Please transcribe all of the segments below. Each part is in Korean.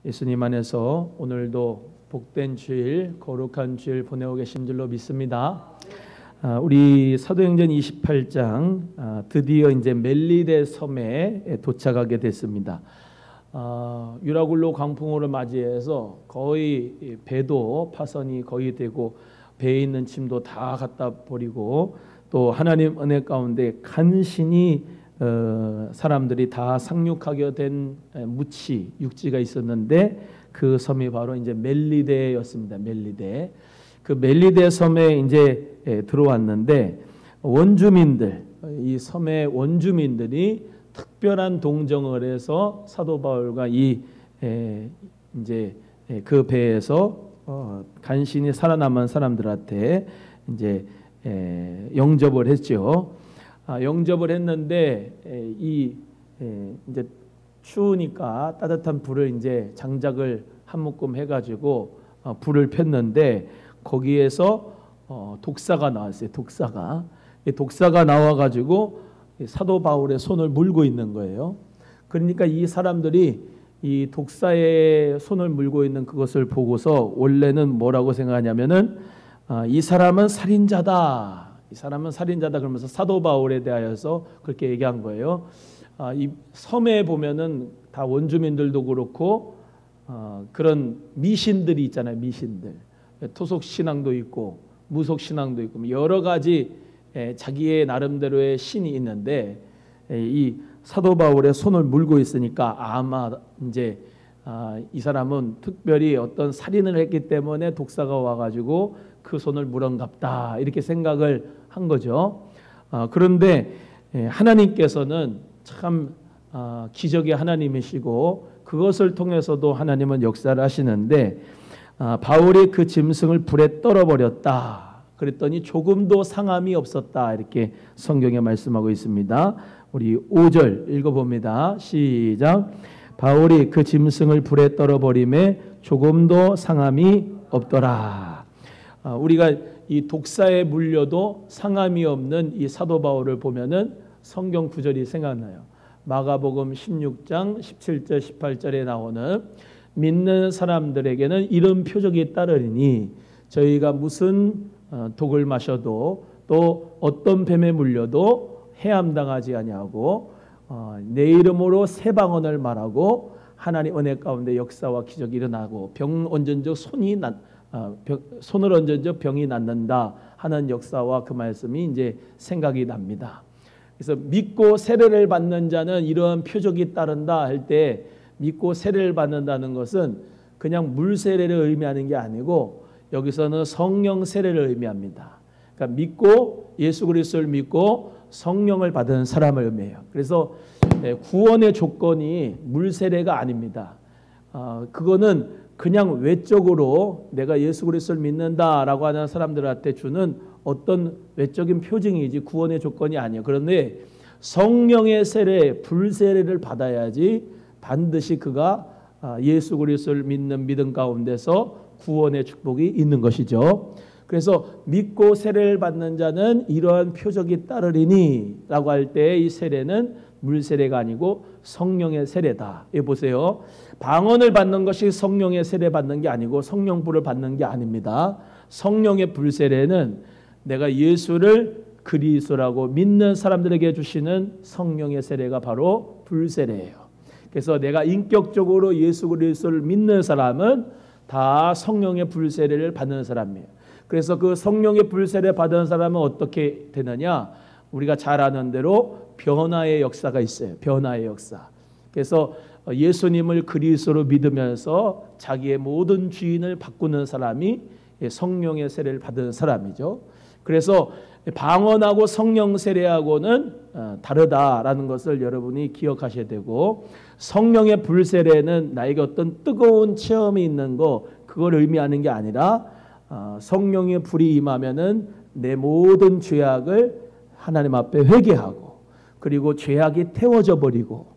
예수님 안에서 오늘도 복된 주일, 거룩한 주일 보내고 계신 줄로 믿습니다. 우리 사도행전 28장 드디어 이제 멜리데 섬에 도착하게 됐습니다. 유라굴로 광풍우를 맞이해서 거의 배도 파선이 거의 되고 배에 있는 짐도 다 갖다 버리고 또 하나님 은혜 가운데 간신히 사람들이 다 상륙하게 된 무치 육지가 있었는데 그 섬이 바로 이제 멜리데였습니다. 멜리데. 그 멜리데 섬에 이제 들어왔는데 원주민들, 이 섬의 원주민들이 특별한 동정을 해서 사도 바울과 이제 그 배에서 간신히 살아남은 사람들한테 이제 영접을 했죠. 영접을 했는데 이제 추우니까 따뜻한 불을 이제 장작을 한 묶음 해가지고 불을 폈는데 거기에서 독사가 나왔어요. 독사가 나와가지고 사도 바울의 손을 물고 있는 거예요. 그러니까 이 사람들이 이 독사의 손을 물고 있는 그것을 보고서 원래는 뭐라고 생각하냐면은 이 사람은 살인자다. 이 사람은 살인자다 그러면서 사도 바울에 대하여서 그렇게 얘기한 거예요. 이 섬에 보면은 다 원주민들도 그렇고 그런 미신들이 있잖아요. 미신들. 토속 신앙도 있고 무속 신앙도 있고 여러 가지 자기의 나름대로의 신이 있는데 이 사도 바울의 손을 물고 있으니까 아마 이제 이 사람은 특별히 어떤 살인을 했기 때문에 독사가 와가지고 그 손을 물은갑다 이렇게 생각을 한 거죠. 그런데 하나님께서는 참 기적의 하나님이시고 그것을 통해서도 하나님은 역사를 하시는데 바울이 그 짐승을 불에 떨어버렸다. 그랬더니 조금도 상함이 없었다. 이렇게 성경에 말씀하고 있습니다. 우리 5절 읽어봅니다. 시작. 바울이 그 짐승을 불에 떨어버림에 조금도 상함이 없더라. 우리가 이 독사에 물려도 상함이 없는 이 사도 바울을 보면은 성경 구절이 생각나요. 마가복음 16장 17절 18절에 나오는 믿는 사람들에게는 이런 표적이 따르리니 저희가 무슨 독을 마셔도 또 어떤 뱀에 물려도 해함당하지 아니하고 내 이름으로 새 방언을 말하고 하나님 은혜 가운데 역사와 기적이 일어나고 병 얹은적 손을 얹은적 병이 낫는다 하는 역사와 그 말씀이 이제 생각이 납니다. 그래서 믿고 세례를 받는 자는 이러한 표적이 따른다 할 때 믿고 세례를 받는다는 것은 그냥 물 세례를 의미하는 게 아니고 여기서는 성령 세례를 의미합니다. 그러니까 믿고 예수 그리스도를 믿고 성령을 받은 사람을 의미해요. 그래서 구원의 조건이 물 세례가 아닙니다. 그거는 그냥 외적으로 내가 예수 그리스도를 믿는다라고 하는 사람들한테 주는 어떤 외적인 표징이지 구원의 조건이 아니에요. 그런데 성령의 세례, 불 세례를 받아야지 반드시 그가 예수 그리스도를 믿는 믿음 가운데서 구원의 축복이 있는 것이죠. 그래서 믿고 세례를 받는 자는 이러한 표적이 따르리니 라고 할 때 이 세례는 물 세례가 아니고 성령의 세례다. 예, 보세요. 방언을 받는 것이 성령의 세례 받는 게 아니고 성령불을 받는 게 아닙니다. 성령의 불 세례는 내가 예수를 그리스도라고 믿는 사람들에게 주시는 성령의 세례가 바로 불 세례예요. 그래서 내가 인격적으로 예수 그리스도를 믿는 사람은 다 성령의 불 세례를 받는 사람이에요. 그래서 그 성령의 불 세례 받은 사람은 어떻게 되느냐? 우리가 잘 아는 대로 변화의 역사가 있어요. 변화의 역사. 그래서 예수님을 그리스도로 믿으면서 자기의 모든 주인을 바꾸는 사람이 성령의 세례를 받은 사람이죠. 그래서 방언하고 성령 세례하고는 다르다라는 것을 여러분이 기억하셔야 되고 성령의 불 세례는 나에게 어떤 뜨거운 체험이 있는 거 그걸 의미하는 게 아니라 성령의 불이 임하면은 내 모든 죄악을 하나님 앞에 회개하고 그리고 죄악이 태워져 버리고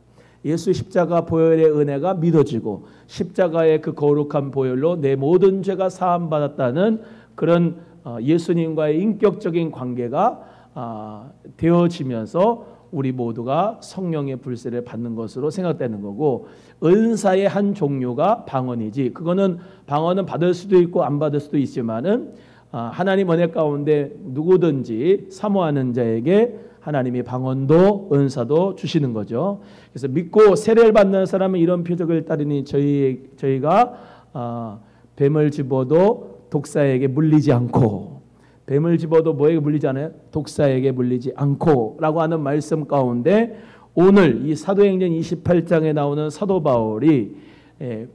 예수 십자가 보혈의 은혜가 믿어지고 십자가의 그 거룩한 보혈로 내 모든 죄가 사함 받았다는 그런 예수님과의 인격적인 관계가 되어지면서 우리 모두가 성령의 불세를 받는 것으로 생각되는 거고, 은사의 한 종류가 방언이지, 그거는 방언은 받을 수도 있고 안 받을 수도 있지만은 하나님 은혜 가운데 누구든지 사모하는 자에게 하나님이 방언도 은사도 주시는 거죠. 그래서 믿고 세례를 받는 사람은 이런 표적을 따르니 저희가 뱀을 집어도 독사에게 물리지 않고, 뱀을 집어도 뭐에게 물리지 않아요? 독사에게 물리지 않고 라고 하는 말씀 가운데, 오늘 이 사도행전 28장에 나오는 사도 바울이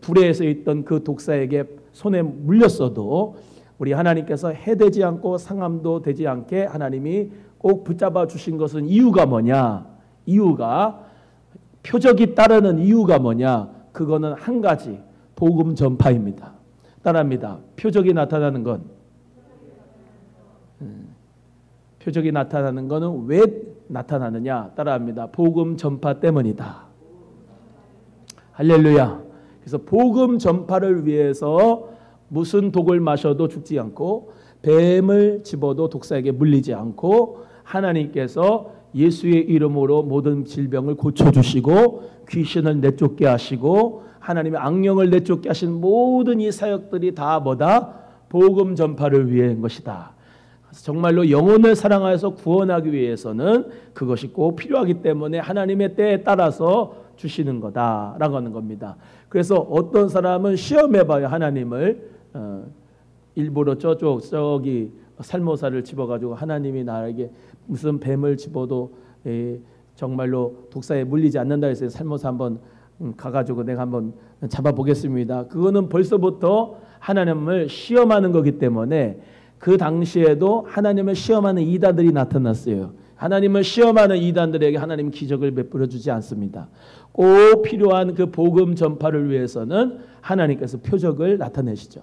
불에서 있던 그 독사에게 손에 물렸어도 우리 하나님께서 해되지 않고 상함도 되지 않게 하나님이 꼭 붙잡아 주신 것은 이유가 뭐냐? 이유가, 표적이 따르는 이유가 뭐냐? 그거는 한 가지, 복음 전파입니다. 따라합니다. 표적이 나타나는 건, 표적이 나타나는 것은 왜 나타나느냐? 따라합니다. 복음 전파 때문이다. 할렐루야. 그래서 복음 전파를 위해서 무슨 독을 마셔도 죽지 않고 뱀을 집어도 독사에게 물리지 않고 하나님께서 예수의 이름으로 모든 질병을 고쳐주시고 귀신을 내쫓게 하시고 하나님의 악령을 내쫓게 하신 모든 이 사역들이 다 뭐다? 복음 전파를 위한 것이다. 정말로 영혼을 사랑하여서 구원하기 위해서는 그것이 꼭 필요하기 때문에 하나님의 때에 따라서 주시는 거다라고 하는 겁니다. 그래서 어떤 사람은 시험해봐요. 하나님을 일부러 저기 살모사를 집어가지고 하나님이 나에게 무슨 뱀을 집어도 정말로 독사에 물리지 않는다 해서 살모사 한번 가가지고 내가 한번 잡아보겠습니다. 그거는 벌써부터 하나님을 시험하는 거기 때문에, 그 당시에도 하나님을 시험하는 이단들이 나타났어요. 하나님을 시험하는 이단들에게 하나님 기적을 베풀어 주지 않습니다. 꼭 필요한 그 복음 전파를 위해서는 하나님께서 표적을 나타내시죠.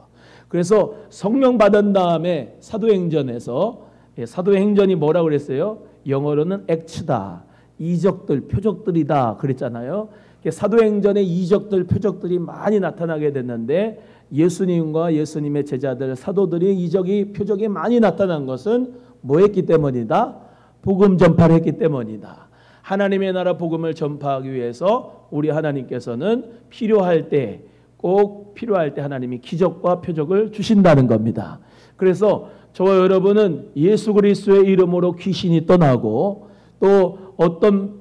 그래서 성령 받은 다음에 사도행전에서, 사도행전이 뭐라고 그랬어요? 영어로는 액츠다, 이적들, 표적들이다 그랬잖아요. 사도행전에 이적들, 표적들이 많이 나타나게 됐는데, 예수님과 예수님의 제자들, 사도들이 이적이, 표적이 많이 나타난 것은 뭐 했기 때문이다? 복음 전파를 했기 때문이다. 하나님의 나라 복음을 전파하기 위해서 우리 하나님께서는 필요할 때, 꼭 필요할 때 하나님이 기적과 표적을 주신다는 겁니다. 그래서 저와 여러분은 예수 그리스도의 이름으로 귀신이 떠나고, 또 어떤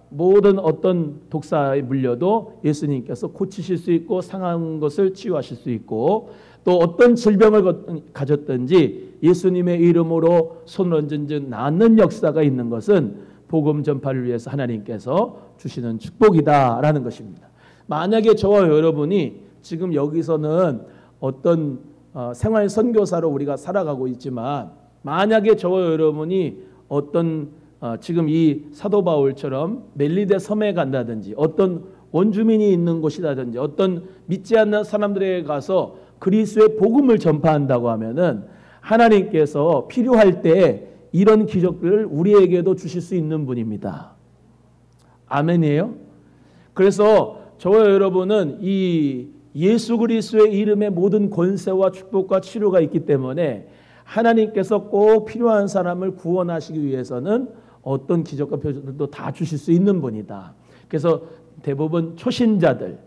모든 어떤 독사에 물려도 예수님께서 고치실 수 있고 상한 것을 치유하실 수 있고, 또 어떤 질병을 가졌든지 예수님의 이름으로 손을 얹은 낫는 역사가 있는 것은 복음 전파를 위해서 하나님께서 주시는 축복이다라는 것입니다. 만약에 저와 여러분이 지금 여기서는 어떤 생활 선교사로 우리가 살아가고 있지만, 만약에 저와 여러분이 어떤 지금 이 사도 바울처럼 멜리데 섬에 간다든지 어떤 원주민이 있는 곳이라든지 어떤 믿지 않는 사람들에게 가서 그리스도의 복음을 전파한다고 하면은 하나님께서 필요할 때 이런 기적들을 우리에게도 주실 수 있는 분입니다. 아멘이에요? 그래서 저와 여러분은 이 예수 그리스도의 이름에 모든 권세와 축복과 치료가 있기 때문에 하나님께서 꼭 필요한 사람을 구원하시기 위해서는 어떤 기적과 표적들도 다 주실 수 있는 분이다. 그래서 대부분 초신자들과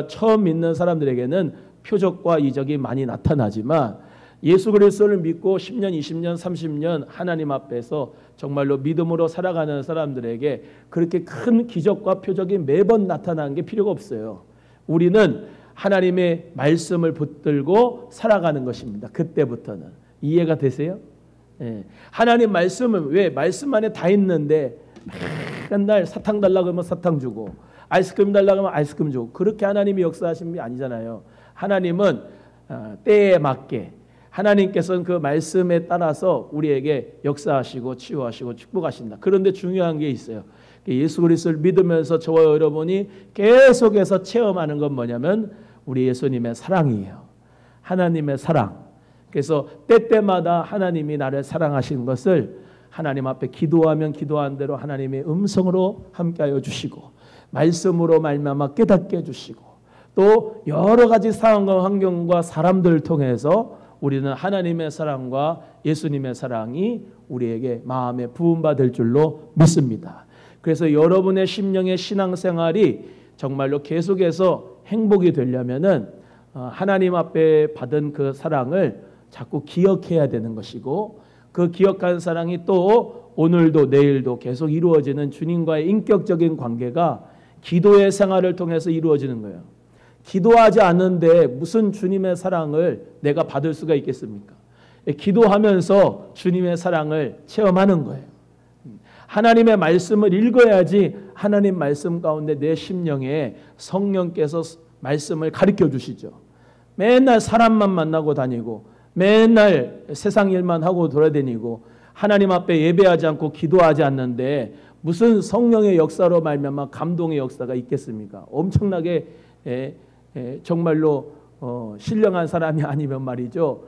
처음 믿는 사람들에게는 표적과 이적이 많이 나타나지만, 예수 그리스도를 믿고 10년, 20년, 30년 하나님 앞에서 정말로 믿음으로 살아가는 사람들에게 그렇게 큰 기적과 표적이 매번 나타나는 게 필요가 없어요. 우리는 하나님의 말씀을 붙들고 살아가는 것입니다. 그때부터는. 이해가 되세요? 예. 하나님 말씀은, 왜 말씀 안에 다 있는데 맨날 사탕 달라고 하면 사탕 주고 아이스크림 달라고 하면 아이스크림 주고, 그렇게 하나님이 역사하시는 게 아니잖아요. 하나님은 때에 맞게, 하나님께서는 그 말씀에 따라서 우리에게 역사하시고 치유하시고 축복하신다. 그런데 중요한 게 있어요. 예수 그리스도를 믿으면서 저와 여러분이 계속해서 체험하는 건 뭐냐면 우리 예수님의 사랑이에요. 하나님의 사랑. 그래서 때때마다 하나님이 나를 사랑하시는 것을 하나님 앞에 기도하면 기도한 대로 하나님의 음성으로 함께하여 주시고, 말씀으로 말미암아 깨닫게 해주시고, 또 여러 가지 상황과 환경과 사람들을 통해서 우리는 하나님의 사랑과 예수님의 사랑이 우리에게 마음에 부음받을 줄로 믿습니다. 그래서 여러분의 심령의 신앙생활이 정말로 계속해서 행복이 되려면은 하나님 앞에 받은 그 사랑을 자꾸 기억해야 되는 것이고, 그 기억한 사랑이 또 오늘도 내일도 계속 이루어지는 주님과의 인격적인 관계가 기도의 생활을 통해서 이루어지는 거예요. 기도하지 않는데 무슨 주님의 사랑을 내가 받을 수가 있겠습니까? 기도하면서 주님의 사랑을 체험하는 거예요. 하나님의 말씀을 읽어야지 하나님 말씀 가운데 내 심령에 성령께서 말씀을 가르쳐 주시죠. 맨날 사람만 만나고 다니고 맨날 세상 일만 하고 돌아다니고 하나님 앞에 예배하지 않고 기도하지 않는데 무슨 성령의 역사로 말미암아 감동의 역사가 있겠습니까? 엄청나게 정말로 신령한 사람이 아니면 말이죠.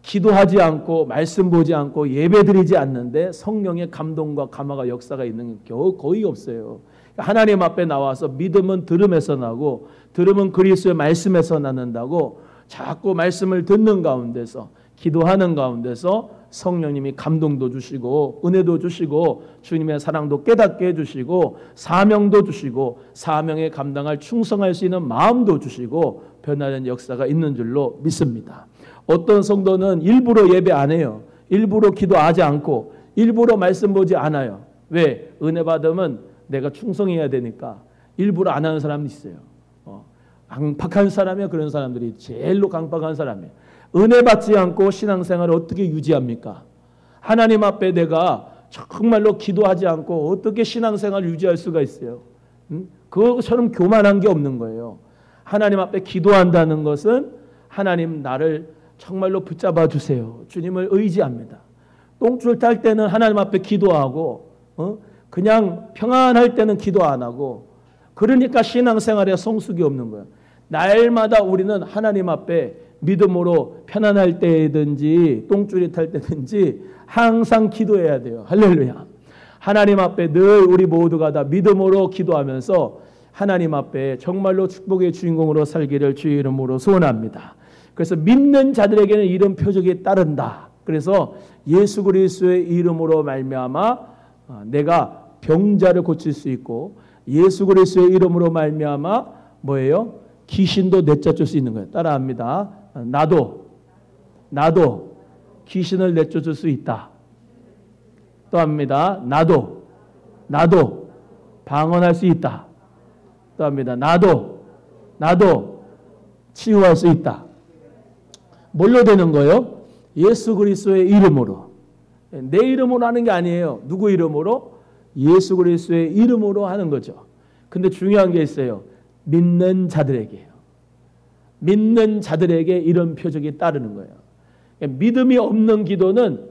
기도하지 않고 말씀 보지 않고 예배드리지 않는데 성령의 감동과 감화가 역사가 있는 게 거의 없어요. 하나님 앞에 나와서 믿음은 들음에서 나고 들음은 그리스도의 말씀에서 나는다고 자꾸 말씀을 듣는 가운데서 기도하는 가운데서 성령님이 감동도 주시고 은혜도 주시고 주님의 사랑도 깨닫게 해주시고 사명도 주시고 사명에 감당할 충성할 수 있는 마음도 주시고 변하는 역사가 있는 줄로 믿습니다. 어떤 성도는 일부러 예배 안 해요. 일부러 기도하지 않고 일부러 말씀 보지 않아요. 왜? 은혜 받으면 내가 충성해야 되니까 일부러 안 하는 사람도 있어요. 강팍한 사람이에요. 그런 사람들이 제일로 강팍한 사람이에요. 은혜 받지 않고 신앙생활을 어떻게 유지합니까? 하나님 앞에 내가 정말로 기도하지 않고 어떻게 신앙생활을 유지할 수가 있어요? 그것처럼 교만한 게 없는 거예요. 하나님 앞에 기도한다는 것은 하나님 나를 정말로 붙잡아 주세요. 주님을 의지합니다. 똥줄 탈 때는 하나님 앞에 기도하고 그냥 평안할 때는 기도 안 하고, 그러니까 신앙생활에 성숙이 없는 거예요. 날마다 우리는 하나님 앞에 믿음으로 편안할 때든지 똥줄이 탈 때든지 항상 기도해야 돼요. 할렐루야. 하나님 앞에 늘 우리 모두가 다 믿음으로 기도하면서 하나님 앞에 정말로 축복의 주인공으로 살기를 주의 이름으로 소원합니다. 그래서 믿는 자들에게는 이런 표적이 따른다. 그래서 예수 그리스도의 이름으로 말미암아 내가 병자를 고칠 수 있고 예수 그리스도의 이름으로 말미암아 뭐예요? 귀신도 내쫓을 수 있는 거예요. 따라합니다. 나도 귀신을 내쫓을 수 있다. 또 합니다. 나도 방언할 수 있다. 또 합니다. 나도 치유할 수 있다. 뭘로 되는 거예요? 예수 그리스도의 이름으로. 내 이름으로 하는 게 아니에요. 누구 이름으로? 예수 그리스도의 이름으로 하는 거죠. 근데 중요한 게 있어요. 믿는 자들에게요. 믿는 자들에게 이런 표적이 따르는 거예요. 믿음이 없는 기도는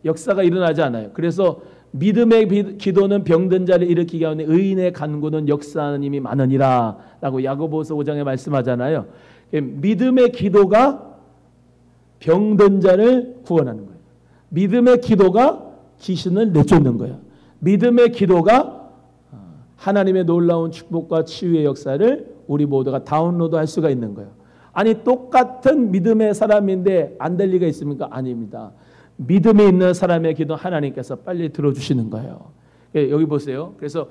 역사가 일어나지 않아요. 그래서 믿음의 기도는 병든 자를 일으키게 하는 의인의 간구는 역사하는 힘이 많으니라 라고 야고보서 5장에 말씀하잖아요. 믿음의 기도가 병든 자를 구원하는 거예요. 믿음의 기도가 귀신을 내쫓는 거예요. 믿음의 기도가 하나님의 놀라운 축복과 치유의 역사를 우리 모두가 다운로드할 수가 있는 거예요. 아니 똑같은 믿음의 사람인데 안 될 리가 있습니까? 아닙니다. 믿음이 있는 사람의 기도 하나님께서 빨리 들어주시는 거예요. 여기 보세요. 그래서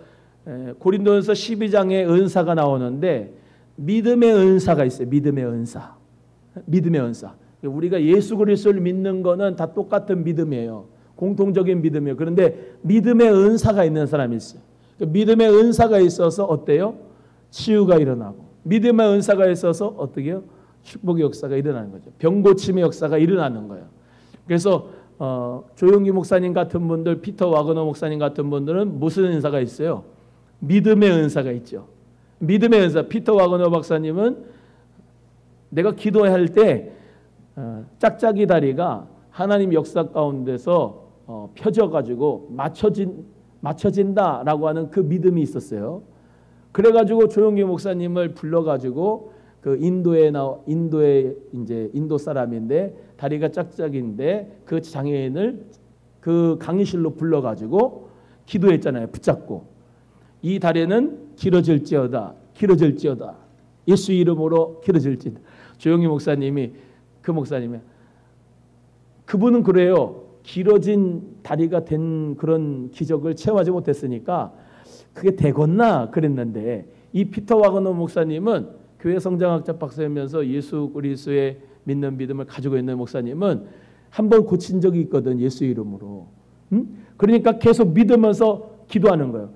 고린도전서 12장에 은사가 나오는데 믿음의 은사가 있어요. 믿음의 은사. 우리가 예수 그리스도를 믿는 거는 다 똑같은 믿음이에요. 공통적인 믿음이에요. 그런데 믿음의 은사가 있는 사람이 있어요. 믿음의 은사가 있어서 어때요? 치유가 일어나고, 믿음의 은사가 있어서 어떻게 해요? 축복의 역사가 일어나는 거죠. 병고침의 역사가 일어나는 거예요. 그래서 조용기 목사님 같은 분들, 피터 와그너 목사님 같은 분들은 무슨 은사가 있어요? 믿음의 은사가 있죠. 믿음의 은사. 피터 와그너 박사님은 내가 기도할 때 짝짝이 다리가 하나님 역사 가운데서 펴져가지고 맞춰진다라고 하는 그 믿음이 있었어요. 그래가지고 조용기 목사님을 불러가지고 그 인도 사람인데 다리가 짝짝인데 그 장애인을 그 강의실로 불러가지고 기도했잖아요. 붙잡고 이 다리는 길어질지어다. 예수 이름으로 길어질지어다. 조용기 목사님이 그 목사님이. 그분은 그래요. 길어진 다리가 된 그런 기적을 체험하지 못했으니까 그게 되겠나 그랬는데, 이 피터 와그너 목사님은 교회 성장학자 박사이면서 예수 그리스도의 믿는 믿음을 가지고 있는 목사님은 한번 고친 적이 있거든, 예수 이름으로. 그러니까 계속 믿으면서 기도하는 거예요.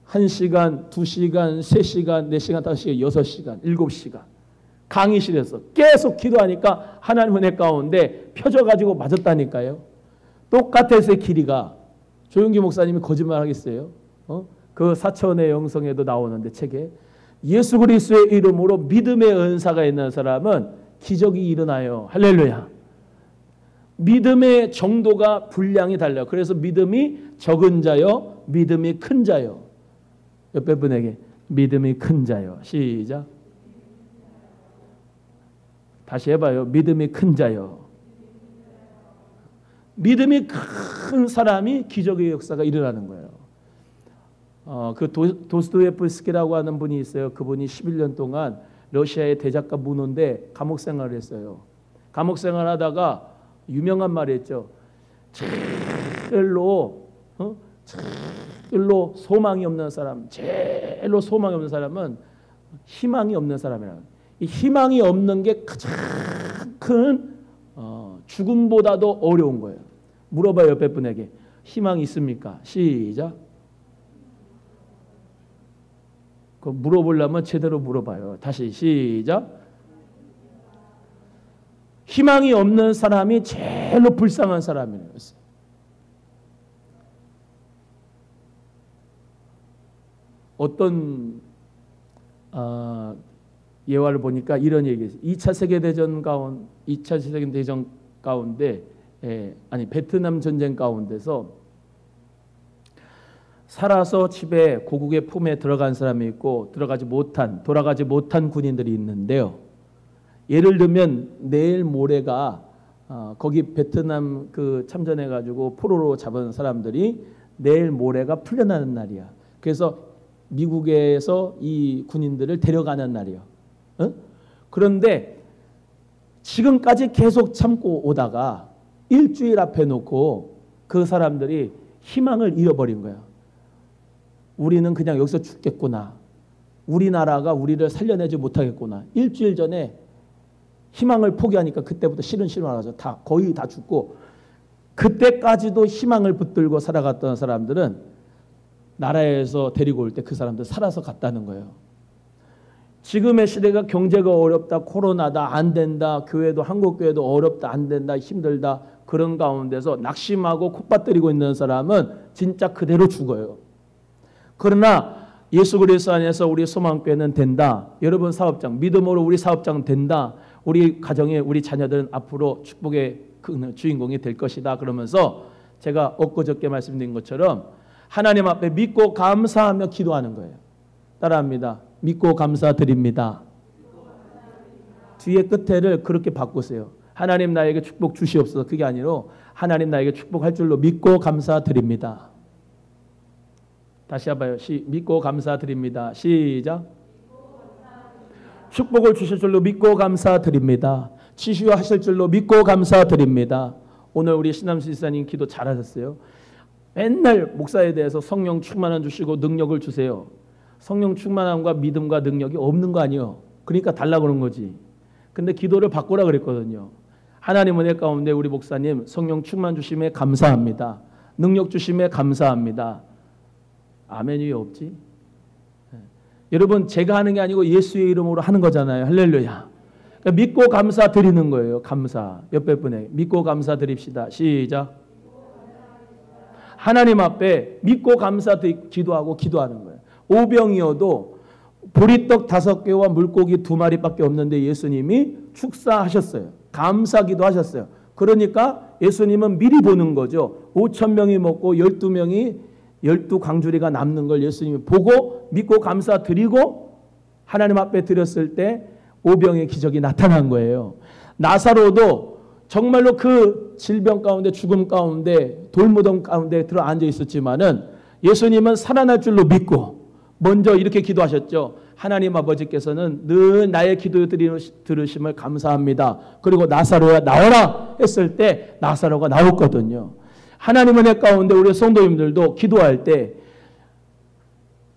1시간, 2시간, 3시간, 4시간, 5시간, 6시간, 7시간 강의실에서 계속 기도하니까 하나님 은혜 가운데 펴져가지고 맞았다니까요. 똑같아서 길이가. 조용기 목사님이 거짓말 하겠어요? 그 사천의 영성에도 나오는데 책에 예수 그리스도의 이름으로 믿음의 은사가 있는 사람은 기적이 일어나요. 할렐루야. 믿음의 정도가 분량이 달라요. 그래서 믿음이 적은 자요, 믿음이 큰 자요. 옆에 분에게 믿음이 큰 자요. 시작. 다시 해봐요. 믿음이 큰 자요. 믿음이 큰 사람이 기적의 역사가 일어나는 거예요. 그 도스토예프스키라고 하는 분이 있어요. 그분이 11년 동안 러시아의 대작가 문호인데 감옥 생활을 했어요. 감옥 생활하다가 유명한 말이 있죠. 제일로 소망이 없는 사람, 제일로 소망이 없는 사람은 희망이 없는 사람이라. 이 희망이 없는 게 가장 큰 죽음보다도 어려운 거예요. 물어봐요, 옆에 분에게. 희망이 있습니까? 시작. 그 물어보려면 제대로 물어봐요. 다시 시작. 희망이 없는 사람이 제일로 불쌍한 사람이에요. 어떤 예화를 보니까 이런 얘기예요. 2차 세계대전 가운데 베트남 전쟁 가운데서 살아서 집에 고국의 품에 들어간 사람이 있고 돌아가지 못한 군인들이 있는데요. 예를 들면 내일 모레가 거기 베트남 그 참전해 가지고 포로로 잡은 사람들이 내일 모레가 풀려나는 날이야. 그래서 미국에서 이 군인들을 데려가는 날이요. 그런데 지금까지 계속 참고 오다가 일주일 앞에 놓고 그 사람들이 희망을 잃어버린 거야. 우리는 그냥 여기서 죽겠구나. 우리나라가 우리를 살려내지 못하겠구나. 일주일 전에 희망을 포기하니까 그때부터 싫어하죠. 거의 다 죽고, 그때까지도 희망을 붙들고 살아갔던 사람들은 나라에서 데리고 올 때 그 사람들 살아서 갔다는 거예요. 지금의 시대가 경제가 어렵다, 코로나다, 안 된다, 교회도 한국 교회도 어렵다, 안 된다, 힘들다, 그런 가운데서 낙심하고 콧받들이고 있는 사람은 진짜 그대로 죽어요. 그러나 예수 그리스도 안에서 우리 소망교회는 된다. 여러분 사업장, 믿음으로 우리 사업장 된다. 우리 가정에 우리 자녀들은 앞으로 축복의 주인공이 될 것이다. 그러면서 제가 엊그저께 말씀드린 것처럼 하나님 앞에 믿고 감사하며 기도하는 거예요. 따라합니다. 믿고 감사드립니다. 뒤에 끝에를 그렇게 바꾸세요. 하나님 나에게 축복 주시옵소서. 그게 아니라 하나님 나에게 축복할 줄로 믿고 감사드립니다. 다시 해봐요. 믿고 감사드립니다. 시작. 축복을 주실 줄로 믿고 감사드립니다. 치유하실 줄로 믿고 감사드립니다. 오늘 우리 신남수 지사님 기도 잘하셨어요. 맨날 목사에 대해서 성령 충만함 주시고 능력을 주세요. 성령 충만함과 믿음과 능력이 없는 거 아니에요. 그러니까 달라고 그런 거지. 근데 기도를 바꾸라 그랬거든요. 하나님 은혜 가운데 우리 목사님 성령 충만 주심에 감사합니다. 능력 주심에 감사합니다. 아멘이 왜 없지? 여러분 제가 하는 게 아니고 예수의 이름으로 하는 거잖아요. 할렐루야. 그러니까 믿고 감사드리는 거예요. 감사. 옆에 분에 믿고 감사드립시다. 시작. 하나님 앞에 믿고 기도하고 기도하는 거예요. 오병이어도 보리떡 5개와 물고기 2마리밖에 없는데 예수님이 축사하셨어요. 감사기도 하셨어요. 그러니까 예수님은 미리 보는 거죠. 5,000명이 먹고 12광주리가 남는 걸 예수님이 보고 믿고 감사드리고 하나님 앞에 드렸을 때 오병의 기적이 나타난 거예요. 나사로도 정말로 그 질병 가운데 죽음 가운데 돌무덤 가운데 들어앉아 있었지만은 예수님은 살아날 줄로 믿고 먼저 이렇게 기도하셨죠. 하나님 아버지께서는 늘 나의 기도 들으심을 감사합니다. 그리고 나사로야 나오라 했을 때 나사로가 나왔거든요. 하나님 은혜 가운데 우리 성도님들도 기도할 때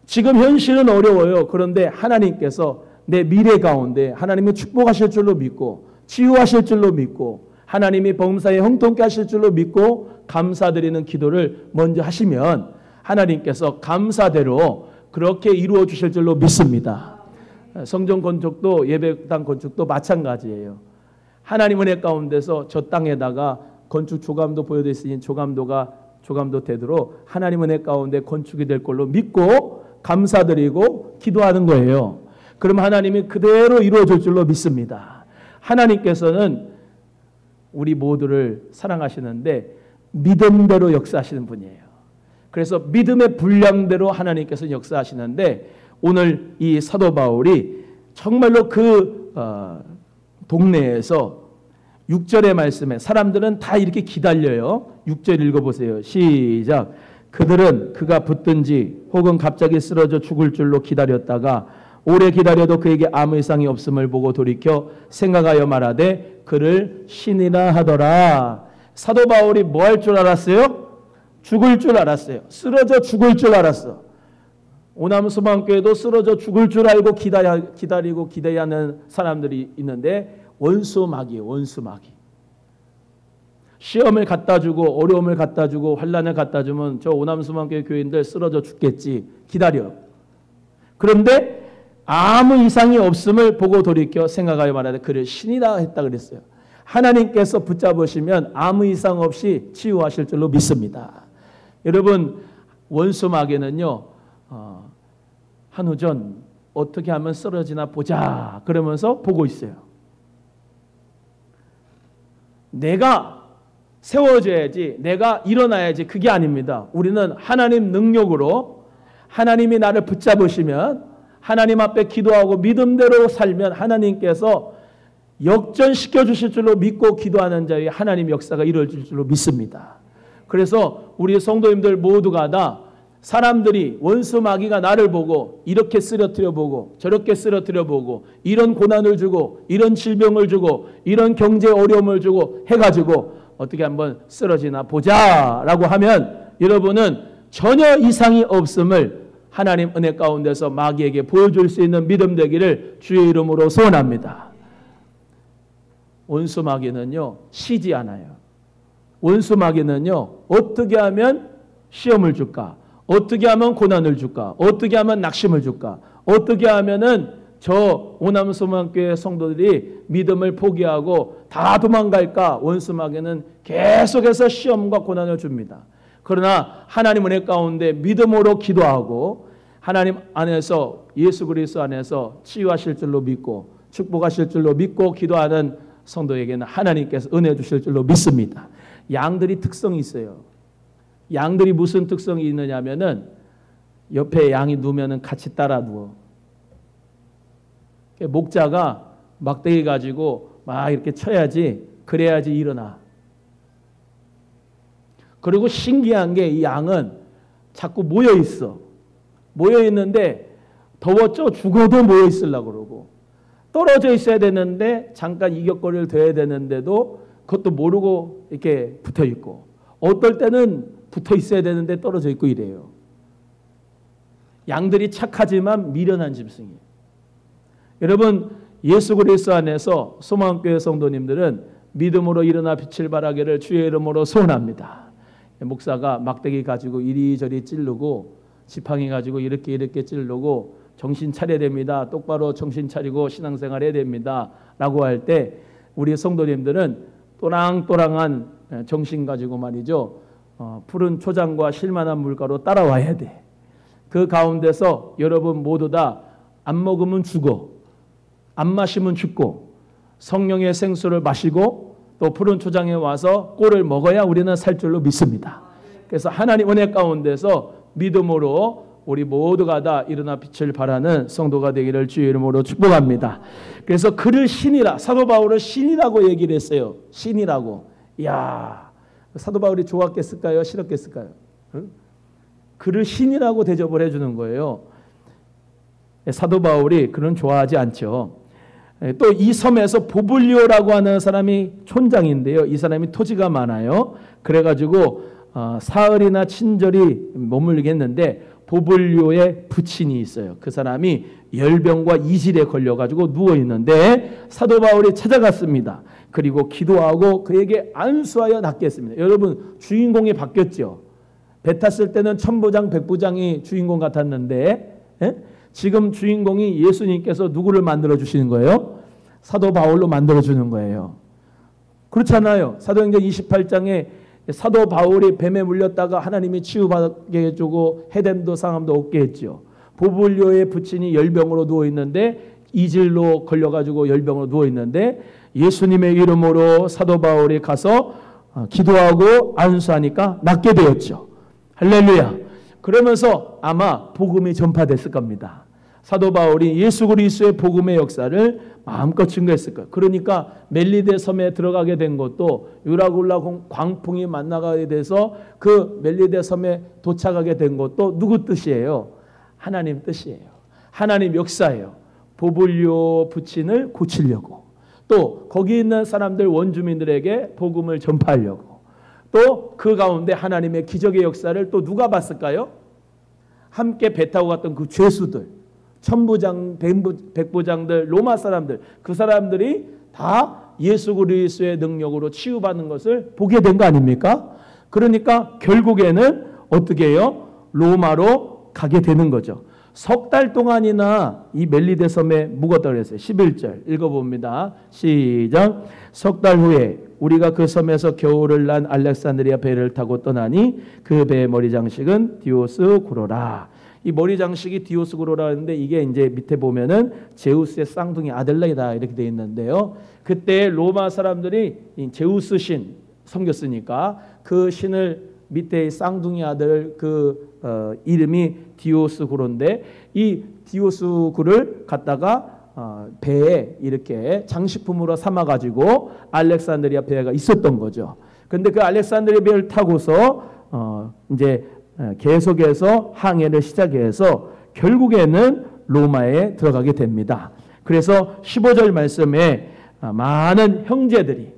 지금 현실은 어려워요. 그런데 하나님께서 내 미래 가운데 하나님이 축복하실 줄로 믿고 치유하실 줄로 믿고 하나님이 범사에 형통케 하실 줄로 믿고 감사드리는 기도를 먼저 하시면 하나님께서 감사대로 그렇게 이루어 주실 줄로 믿습니다. 성전 건축도 예배당 건축도 마찬가지예요. 하나님 은혜 가운데서 저 땅에다가 건축 조감도 보여드렸으니 조감도 되도록 하나님 은혜 가운데 건축이 될 걸로 믿고 감사드리고 기도하는 거예요. 그럼 하나님이 그대로 이루어 줄 줄로 믿습니다. 하나님께서는 우리 모두를 사랑하시는데 믿음대로 역사하시는 분이에요. 그래서 믿음의 분량대로 하나님께서 역사하시는데 오늘 이 사도 바울이 정말로 그 동네에서 6절의 말씀에 사람들은 다 이렇게 기다려요. 6절 읽어보세요. 시작. 그들은 그가 붙든지 혹은 갑자기 쓰러져 죽을 줄로 기다렸다가 오래 기다려도 그에게 아무 이상이 없음을 보고 돌이켜 생각하여 말하되 그를 신이라 하더라. 사도 바울이 뭐 할 줄 알았어요? 죽을 줄 알았어요. 쓰러져 죽을 줄 알았어. 오남소망교회도 쓰러져 죽을 줄 알고 기다리고 기대하는 사람들이 있는데 원수마귀예요. 원수마귀. 시험을 갖다 주고 어려움을 갖다 주고 환난을 갖다 주면 저 오남소망교회 교인들 쓰러져 죽겠지. 기다려. 그런데 아무 이상이 없음을 보고 돌이켜 생각하여 말하되 그를 신이라 했다 그랬어요. 하나님께서 붙잡으시면 아무 이상 없이 치유하실 줄로 믿습니다. 여러분 원수마귀는요 한우전 어떻게 하면 쓰러지나 보자 그러면서 보고 있어요. 내가 세워져야지 내가 일어나야지 그게 아닙니다. 우리는 하나님 능력으로 하나님이 나를 붙잡으시면 하나님 앞에 기도하고 믿음대로 살면 하나님께서 역전시켜 주실 줄로 믿고 기도하는 자의 하나님 역사가 이루어질 줄로 믿습니다. 그래서 우리 성도님들 모두가 다 사람들이 원수 마귀가 나를 보고 이렇게 쓰러뜨려 보고 저렇게 쓰러뜨려 보고 이런 고난을 주고 이런 질병을 주고 이런 경제 어려움을 주고 해가지고 어떻게 한번 쓰러지나 보자라고 하면 여러분은 전혀 이상이 없음을 하나님 은혜 가운데서 마귀에게 보여줄 수 있는 믿음 되기를 주의 이름으로 소원합니다. 원수 마귀는요 쉬지 않아요. 원수 마귀는요 어떻게 하면 시험을 줄까? 어떻게 하면 고난을 줄까? 어떻게 하면 낙심을 줄까? 어떻게 하면은 저 오남소망교회 성도들이 믿음을 포기하고 다 도망갈까? 원수 마귀는 계속해서 시험과 고난을 줍니다. 그러나 하나님 은혜 가운데 믿음으로 기도하고 하나님 안에서 예수 그리스도 안에서 치유하실 줄로 믿고 축복하실 줄로 믿고 기도하는 성도에게는 하나님께서 은혜 주실 줄로 믿습니다. 양들이 특성이 있어요. 양들이 무슨 특성이 있느냐 하면은 옆에 양이 누우면은 같이 따라 누워. 목자가 막대기 가지고 막 이렇게 쳐야지 그래야지 일어나. 그리고 신기한 게 이 양은 자꾸 모여 있어. 모여 있는데 더웠죠? 죽어도 모여 있으려고 그러고 떨어져 있어야 되는데 잠깐 이격거리를 둬야 되는데도 그것도 모르고 이렇게 붙어 있고 어떨 때는 붙어 있어야 되는데 떨어져 있고 이래요. 양들이 착하지만 미련한 짐승이에요. 여러분 예수 그리스도 안에서 소망교회 성도님들은 믿음으로 일어나 빛을 발하기를 주의 이름으로 소원합니다. 목사가 막대기 가지고 이리저리 찌르고 지팡이 가지고 이렇게 찌르고 정신 차려야 됩니다. 똑바로 정신 차리고 신앙생활 해야 됩니다. 라고 할 때 우리 성도님들은 또랑또랑한 정신 가지고 말이죠. 푸른 초장과 실만한 물가로 따라와야 돼. 그 가운데서 여러분 모두 다 안 먹으면 죽어. 안 마시면 죽고 성령의 생수를 마시고 또 푸른 초장에 와서 꼴을 먹어야 우리는 살 줄로 믿습니다. 그래서 하나님 은혜 가운데서 믿음으로 우리 모두가 다 일어나 빛을 발하는 성도가 되기를 주의 이름으로 축복합니다. 그래서 그를 신이라 사도 바울을 신이라고 얘기를 했어요. 신이라고. 이야 사도 바울이 좋았겠을까요? 싫었겠을까요? 응? 그를 신이라고 대접을 해주는 거예요. 사도 바울이 그런 좋아하지 않죠. 또 이 섬에서 보블리오라고 하는 사람이 촌장인데요. 이 사람이 토지가 많아요. 그래가지고 사흘이나 친절히 머물게 했는데 보블리오의 부친이 있어요. 그 사람이 열병과 이질에 걸려가지고 누워 있는데 사도 바울이 찾아갔습니다. 그리고 기도하고 그에게 안수하여 낫게 했습니다. 여러분, 주인공이 바뀌었죠. 배 탔을 때는 천부장 백부장이 주인공 같았는데 지금 주인공이 예수님께서 누구를 만들어 주시는 거예요? 사도 바울로 만들어 주는 거예요. 그렇잖아요. 사도행전 28장에 사도 바울이 뱀에 물렸다가 하나님이 치유받게 해주고 해됨도 상함도 얻게 했죠. 보블리오의 부친이 열병으로 누워있는데 이질로 걸려가지고 열병으로 누워있는데 예수님의 이름으로 사도 바울이 가서 기도하고 안수하니까 낫게 되었죠. 할렐루야. 그러면서 아마 복음이 전파됐을 겁니다. 사도 바울이 예수 그리스도의 복음의 역사를 마음껏 증거했을 거예요. 그러니까 멜리데 섬에 들어가게 된 것도 유라굴라 광풍이 만나게 돼서 그 멜리데 섬에 도착하게 된 것도 누구 뜻이에요? 하나님 뜻이에요. 하나님 역사예요. 보블리오 부친을 고치려고, 또 거기 있는 사람들 원주민들에게 복음을 전파하려고, 또 그 가운데 하나님의 기적의 역사를 또 누가 봤을까요? 함께 배 타고 갔던 그 죄수들, 천부장, 백부장들, 로마 사람들, 그 사람들이 다 예수 그리스도의 능력으로 치유받는 것을 보게 된 거 아닙니까? 그러니까 결국에는 어떻게 해요? 로마로 가게 되는 거죠. 석 달 동안이나 이 멜리데 섬에 묵었다고 그랬어요. 11절 읽어봅니다. 시작. 석 달 후에 우리가 그 섬에서 겨울을 난 알렉산드리아 배를 타고 떠나니 그 배의 머리 장식은 디오스구로라. 이 머리 장식이 디오스구로라 하는데 이게 이제 밑에 보면은 제우스의 쌍둥이 아들이다 이렇게 되어 있는데요. 그때 로마 사람들이 제우스 신 섬겼으니까 그 신을 밑에 쌍둥이 아들 이름이 디오스구로인데 이 디오스구를 갖다가 배에 이렇게 장식품으로 삼아가지고 알렉산드리아 배가 있었던 거죠. 그런데 그 알렉산드리아 배를 타고서 이제 계속해서 항해를 시작해서 결국에는 로마에 들어가게 됩니다. 그래서 15절 말씀에 많은 형제들이,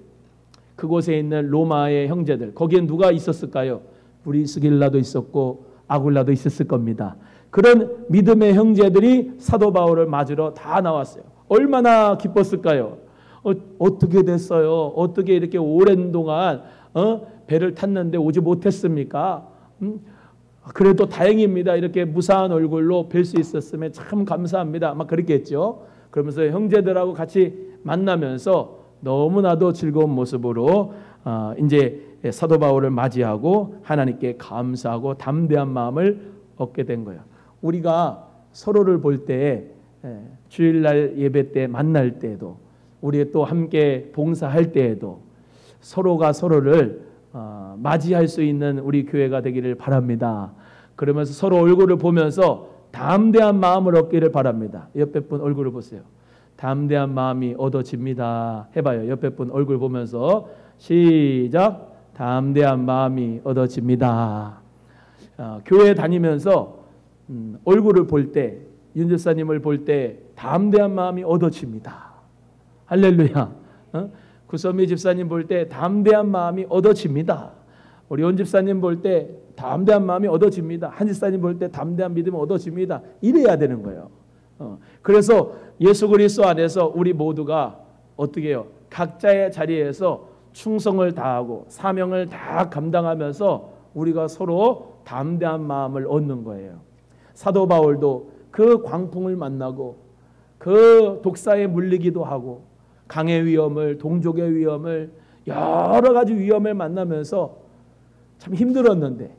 그곳에 있는 로마의 형제들, 거기에 누가 있었을까요? 브리스길라도 있었고 아굴라도 있었을 겁니다. 그런 믿음의 형제들이 사도 바울을 맞으러 다 나왔어요. 얼마나 기뻤을까요? 어떻게 됐어요? 어떻게 이렇게 오랜 동안 배를 탔는데 오지 못했습니까? 그래도 다행입니다. 이렇게 무사한 얼굴로 뵐 수 있었으면 참 감사합니다. 아마 그랬겠죠. 그러면서 형제들하고 같이 만나면서 너무나도 즐거운 모습으로 이제 사도 바울을 맞이하고 하나님께 감사하고 담대한 마음을 얻게 된 거예요. 우리가 서로를 볼 때 주일날 예배 때 만날 때에도 우리 또 함께 봉사할 때에도 서로가 서로를 맞이할 수 있는 우리 교회가 되기를 바랍니다. 그러면서 서로 얼굴을 보면서 담대한 마음을 얻기를 바랍니다. 옆에 분 얼굴을 보세요. 담대한 마음이 얻어집니다. 해봐요. 옆에 분 얼굴 보면서 시작. 담대한 마음이 얻어집니다. 교회 다니면서 얼굴을 볼 때, 윤집사님을 볼 때 담대한 마음이 얻어집니다. 할렐루야. 구선미 집사님 볼 때 담대한 마음이 얻어집니다. 우리 원 집사님 볼 때 담대한 마음이 얻어집니다. 한 집사님 볼 때 담대한 믿음이 얻어집니다. 이래야 되는 거예요. 그래서 예수 그리스도 안에서 우리 모두가 어떻게 해요? 각자의 자리에서 충성을 다하고 사명을 다 감당하면서 우리가 서로 담대한 마음을 얻는 거예요. 사도 바울도 그 광풍을 만나고 그 독사에 물리기도 하고 강의 위험을, 동족의 위험을, 여러 가지 위험을 만나면서 참 힘들었는데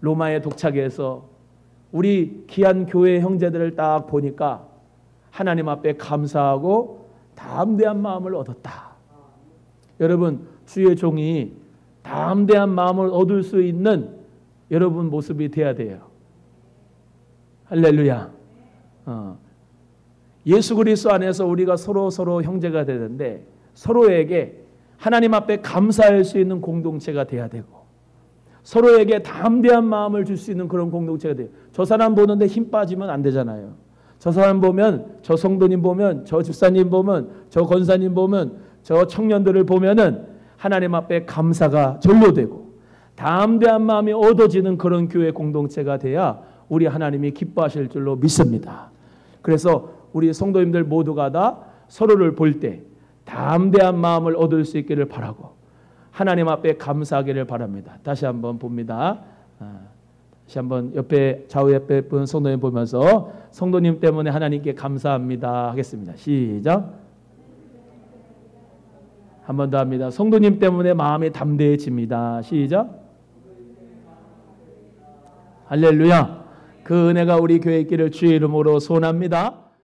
로마에 도착해서 우리 귀한 교회 형제들을 딱 보니까 하나님 앞에 감사하고 담대한 마음을 얻었다. 여러분, 주의 종이 담대한 마음을 얻을 수 있는 여러분 모습이 돼야 돼요. 할렐루야. 예수 그리스도 안에서 우리가 서로 형제가 되는데 서로에게 하나님 앞에 감사할 수 있는 공동체가 돼야 되고 서로에게 담대한 마음을 줄 수 있는 그런 공동체가 돼요. 저 사람 보는데 힘 빠지면 안 되잖아요. 저 사람 보면, 저 성도님 보면, 저 집사님 보면, 저 권사님 보면, 저 청년들을 보면은 하나님 앞에 감사가 절로 되고 담대한 마음이 얻어지는 그런 교회 공동체가 돼야 우리 하나님이 기뻐하실 줄로 믿습니다. 그래서 우리 성도님들 모두가 다 서로를 볼 때 담대한 마음을 얻을 수 있기를 바라고 하나님 앞에 감사하기를 바랍니다. 다시 한번 봅니다. 다시 한번 옆에 좌우 옆에 분 성도님 보면서 성도님 때문에 하나님께 감사합니다 하겠습니다. 시작. 한 번 더 합니다. 성도님 때문에 마음이 담대해집니다. 시작. 할렐루야. 그 은혜가 우리 교회 있기를 주의 이름으로 소원합니다.